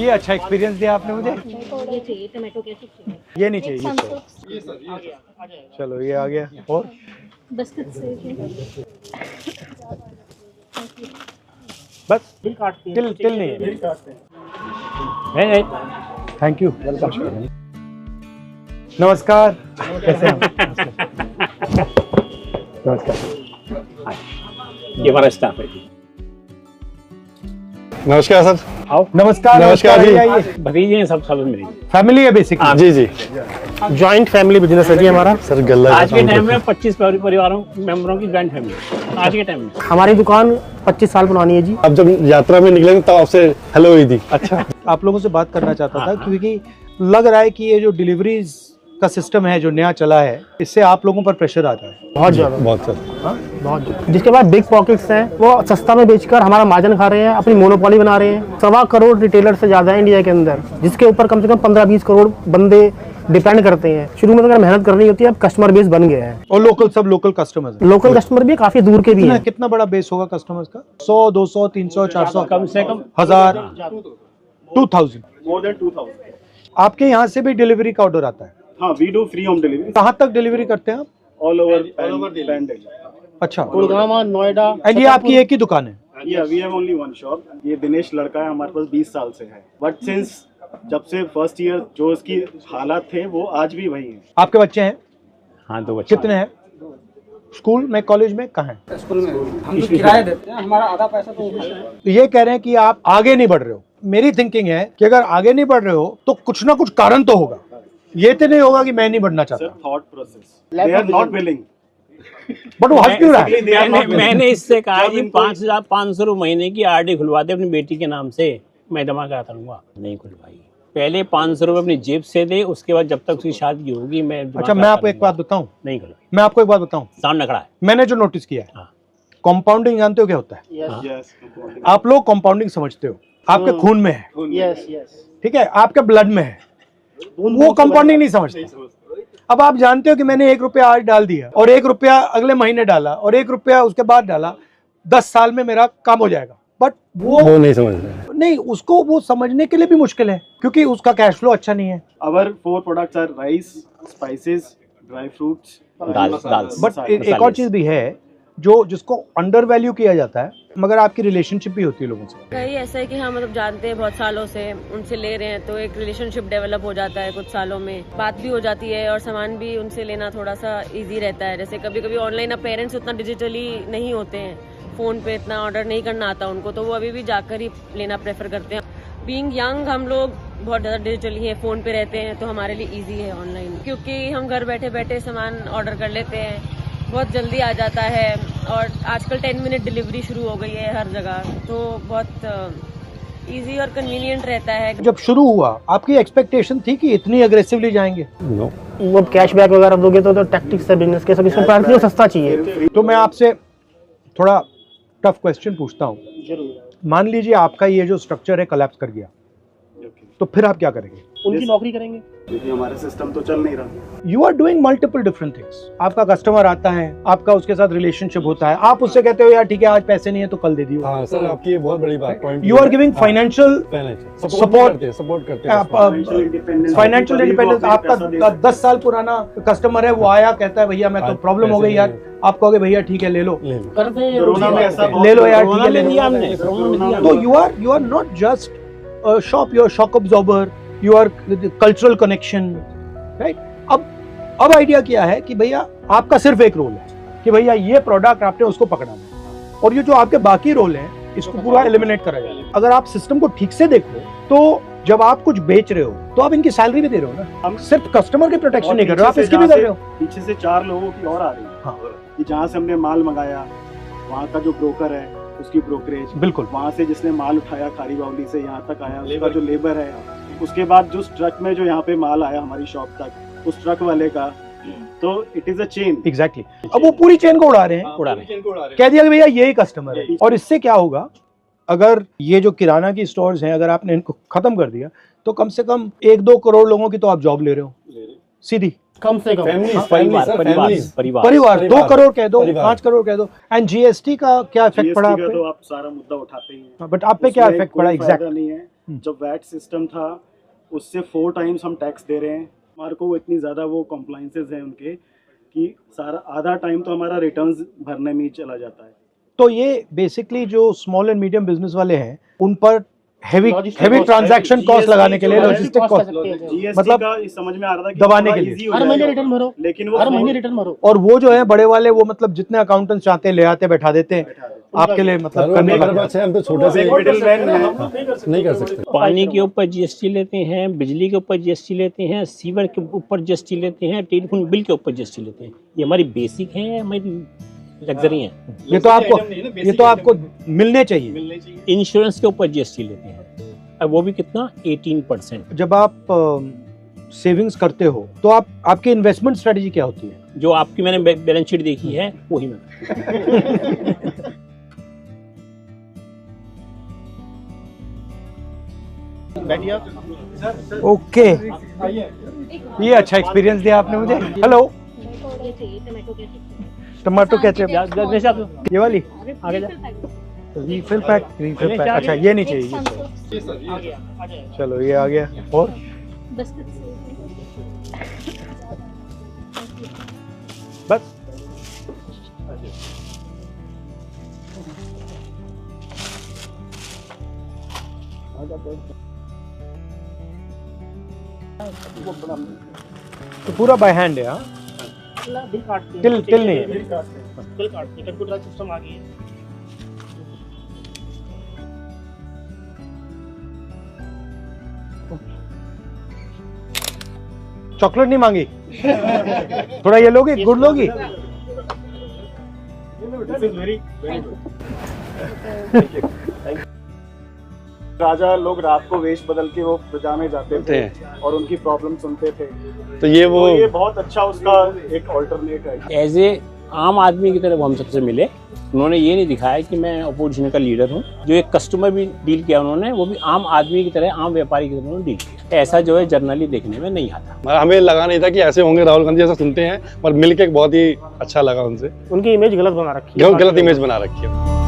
ये अच्छा एक्सपीरियंस दिया आपने मुझे। ये चाहिए टमाटो कैसे? ये नहीं चाहिए, ये चलो ये आ गया। और बिस्किट से बस बिल काटते हैं, तिल नहीं बिल काटते हैं। है। Thank you, welcome. नमस्कार, कैसे हैं? नमस्कार। ये हमारा स्टाफ है। नमस्कार सर। आओ। नमस्कार नमस्कार जी। आइए। भतीजे हैं सब मेरी। फैमिली है बेसिकली। जी जी। जॉइंट फैमिली बिजनेस है जी हमारा। सर गल्ला आज के टाइम में 25 परिवारों मेंबरों की जॉइंट फैमिली आज के टाइम में। हमारी दुकान 25 साल पुरानी है जी। अब जब यात्रा में निकले तब आपसे हेलो हुई थी। अच्छा, आप लोगों से बात करना चाहता था क्योंकि लग रहा है कि ये जो डिलीवरीज का सिस्टम है जो नया चला है, इससे आप लोगों पर प्रेशर आता है। बहुत ज्यादा, बहुत सर, बहुत ज्यादा। जिसके बाद बिग पॉकेट्स हैं, वो सस्ता में बेचकर हमारा मार्जिन खा रहे हैं, अपनी मोनोपोली बना रहे हैं। 1.25 करोड़ रिटेलर से ज्यादा है इंडिया के अंदर, जिसके ऊपर कम से कम 15-20 करोड़ बंदे डिपेंड करते हैं। शुरू में तो अगर मेहनत करनी होती है, अब कस्टमर बेस बन गया है। और local local customers, local customer भी काफी दूर के भी हैं। कितना बड़ा बेस होगा कस्टमर्स का? 100, 200, 300, 400, कम से कम 1000, 2000, मोर देन 2000। आपके यहाँ से भी डिलीवरी का ऑर्डर आता है? हाँ, we do free home delivery. कहाँ तक डिलीवरी करते हैं आप? All over Delhi. अच्छा, गुड़गांव, नोएडा। एंड ये आपकी एक ही दुकान है? Yeah, we have only one shop. ये दिनेश लड़का है, हमारे पास 20 साल से है। बट सिंस जब से फर्स्ट ईयर जो उसकी हालात थे वो आज भी वही है। आपके बच्चे हैं? हाँ, 2 बच्चे। कितने हैं? स्कूल में, कॉलेज में, कहाँ हैं? स्कूल में हम तो किराया देते हैं, हमारा आधा पैसा तो तो ये कह रहे हैं कि आप आगे नहीं बढ़ रहे हो। मेरी थिंकिंग है कि अगर आगे नहीं बढ़ रहे हो तो कुछ ना कुछ कारण तो होगा। ये तो नहीं होगा कि मैं नहीं बढ़ना चाहता। Sir, thought process. They are not willing. But वो हंस क्यों रहा है? मैंने इससे कहा कि 5,500 रुपये महीने की आरडी खुलवा दे अपनी बेटी के नाम से, मैं जमा कराता रहूंगा। नहीं खुलवाई। पहले 500 रुपये अपनी जेब से दे, उसके बाद जब तक उसकी शादी होगी मैं। अच्छा, मैं आपको एक बात बताऊं? नहीं खुलवाई। मैं आपको एक बात बताऊं, सामने खड़ा है। मैंने जो नोटिस किया है, कंपाउंडिंग जानते हो क्या होता है? Yes. आप लोग कंपाउंडिंग समझते हो, आपके खून में है, यस यस। ठीक है, आपके ब्लड में है, वो कंपाउंडिंग नहीं समझते। अब आप जानते हो कि मैंने 1 रुपया आज डाल दिया और 1 रुपया अगले महीने डाला और 1 रुपया उसके बाद डाला, 10 साल में मेरा काम हो जाएगा। बट वो नहीं समझ रहे। नहीं, उसको वो समझने के लिए भी मुश्किल है क्योंकि उसका कैश फ्लो अच्छा नहीं है। Our 4 products are rice, spices, dry fruits, dal. But एक और चीज भी है जो जिसको अंडर वैल्यू किया जाता है, मगर आपकी रिलेशनशिप भी होती है लोगों से। कहीं ऐसा है कि हाँ, मतलब जानते हैं बहुत सालों से, उनसे ले रहे हैं तो एक रिलेशनशिप डेवलप हो जाता है। कुछ सालों में बात भी हो जाती है और सामान भी उनसे लेना थोड़ा सा इजी रहता है। जैसे कभी कभी ऑनलाइन, अब पेरेंट्स उतना डिजिटली नहीं होते हैं, फोन पे इतना ऑर्डर नहीं करना आता उनको, तो वो अभी भी जाकर ही लेना प्रेफर करते हैं। बीइंग यंग हम लोग बहुत ज़्यादा डिजिटली है, फ़ोन पे रहते हैं, तो हमारे लिए इजी है ऑनलाइन, क्योंकि हम घर बैठे बैठे सामान ऑर्डर कर लेते हैं, बहुत जल्दी आ जाता है। और आजकल 10 मिनट डिलीवरी शुरू हो गई है हर जगह, तो बहुत इजी और कन्वीनियंट रहता है। जब शुरू हुआ आपकी एक्सपेक्टेशन थी कि इतनी अग्रेसिवली जाएंगे? वो कैशबैक वगैरह दोगे तो टैक्टिक्स है बिजनेस के, सब इसमें प्राइस सस्ता चाहिए। तो मैं आपसे थोड़ा टफ क्वेश्चन पूछता हूँ। मान लीजिए आपका ये जो स्ट्रक्चर है कोलैप्स कर गया, तो फिर आप क्या करेंगे? उनकी नौकरी करेंगे, क्योंकि हमारा सिस्टम तो चल नहीं रहा। You are doing multiple different things. आपका कस्टमर आता है, आपका उसके साथ रिलेशनशिप होता है, आप उससे कहते हो यार ठीक है आज पैसे नहीं है तो कल दे दियो। हाँ सर, आपकी ये बहुत बड़ी बात point. You are giving financial support करते फाइनेंशियल इंडिपेंडेंस। आपका 10 साल पुराना कस्टमर है, वो आया कहता है भैया मैं तो प्रॉब्लम हो गई यार, आप कहोगे भैया ठीक है ले लो, करते ले लो यार ठीक है ले लो। तो you are not just shop, you are shock absorber, you are cultural connection, right? अब आइडिया क्या है कि भैया आपका सिर्फ एक रोल है कि भैया ये प्रोडक्ट आपने उसको पकड़ाना है, और ये जो आपके बाकी रोल हैं इसको पूरा एलिमिनेट करा जाए। अगर आप सिस्टम को ठीक से देखो तो जब आप कुछ बेच रहे हो तो आप इनकी सैलरी भी दे रहे हो ना, हम सिर्फ कस्टमर के प्रोटेक्शन नहीं कर रहे हो, आप इसकी भी कर रहे हो। पीछे से 4 लोगों की और आ रही है। हाँ। कि जहाँ से हमने माल मंगाया वहाँ का जो ब्रोकर है उसकी ब्रोकरेज, बिल्कुल, वहाँ से जिसने माल उठाया खारी बावली से यहाँ तक आया उसका जो लेबर है, उसके बाद जो ट्रक में जो यहाँ पे माल आया हमारी शॉप तक उस ट्रक वाले का, तो it is a chain. Exactly. अब वो पूरी चेन को उड़ा रहे हैं, कह दिया कि भैया यही कस्टमर है। और इससे क्या होगा, अगर ये जो किराना की स्टोर्स हैं अगर आपने इनको खत्म कर दिया तो कम से कम 1-2 करोड़ लोगों की तो आप जॉब ले रहे हो सीधी, कम से कम परिवार 2 करोड़ कह दो, 5 करोड़ कह दो। एंड जीएसटी का क्या इफेक्ट पड़ा आप पे? तो आप सारा मुद्दा उठाते हैं, बट आप पे क्या इफेक्ट पड़ा एग्जैक्ट? नहीं है जब वैट सिस्टम था उससे 4 टाइम्स हम टैक्स दे रहे हैं। हमारे को इतनी ज़्यादा वो कॉम्प्लाइंसेस हैं उनके कि सारा आधा टाइम तो हमारा रिटर्न्स भरने में ही चला जाता है। तो ये बेसिकली जो स्मॉल एंड मीडियम बिजनेस वाले हैं उन पर हेवी ट्रांजैक्शन कॉस्ट लगाने के लिए लॉजिस्टिक कॉस्ट जीएसटी मतलब का समझ में आ रहा था कि दबाने थोड़ा के लिए। easy हो हर महीने जाएगा। रिटर्न भरो, लेकिन वो हर महीने रिटर्न भरो। और वो जो है बड़े वाले वो मतलब जितने अकाउंटेंट्स चाहते हैं ले आते बैठा देते हैं आपके लिए मतलब करने लग जाते हैं। हम तो छोटे से मिडिलमैन है। नहीं कर सकते। पानी के ऊपर जीएसटी लेते हैं, बिजली के ऊपर जीएसटी लेते हैं, सीवर के ऊपर जीएसटी लेते हैं, टेलीफोन बिल के ऊपर जीएसटी लेते हैं। ये हमारी बेसिक है, हमारी लग्जरी है। ये तो आपको मिलने चाहिए। इंश्योरेंस के ऊपर जीएसटी लेते हैं, अब वो भी कितना 18%। जब आप सेविंग्स करते हो तो आपकी इन्वेस्टमेंट स्ट्रेटजी क्या होती है? जो आपकी मैंने बैलेंस शीट देखी है वही मैं ओके ये अच्छा एक्सपीरियंस दिया आपने मुझे। हेलो ये चाहिए टमाटो केचप। टमाटो केचप ये वाली आगे जा। रीफिल पैक अच्छा ये नहीं चाहिए ये चाहिए। चलो ये आ गया। और बिस्किट से बस तो पूरा बाय हैंड है। हाँ तिल नहीं है। कंप्यूटर सिस्टम आ गई है। चॉकलेट नहीं मांगी? थोड़ा ये लोगी, गुड़ लोगी? राजा लोग रात को वेश बदल के वो प्रजा में जाते थे और उनकी प्रॉब्लम सुनते थे। तो ये वो तो ये बहुत अच्छा उसका एक ऑल्टरनेट है। एज ए आम आदमी की तरह वो हम सबसे मिले। उन्होंने ये नहीं दिखाया कि मैं अपोजिशन का लीडर हूँ। जो एक कस्टमर भी डील किया उन्होंने, वो भी आम आदमी की तरह, आम व्यापारी की तरह उन्होंने डील किया। ऐसा जो है जर्नली देखने में नहीं आता। हमें लगा नहीं था कि ऐसे होंगे। राहुल गांधी ऐसा सुनते हैं, पर मिलके बहुत ही अच्छा लगा उनसे। उनकी इमेज गलत बना रखी है। गलत इमेज बना रखी है।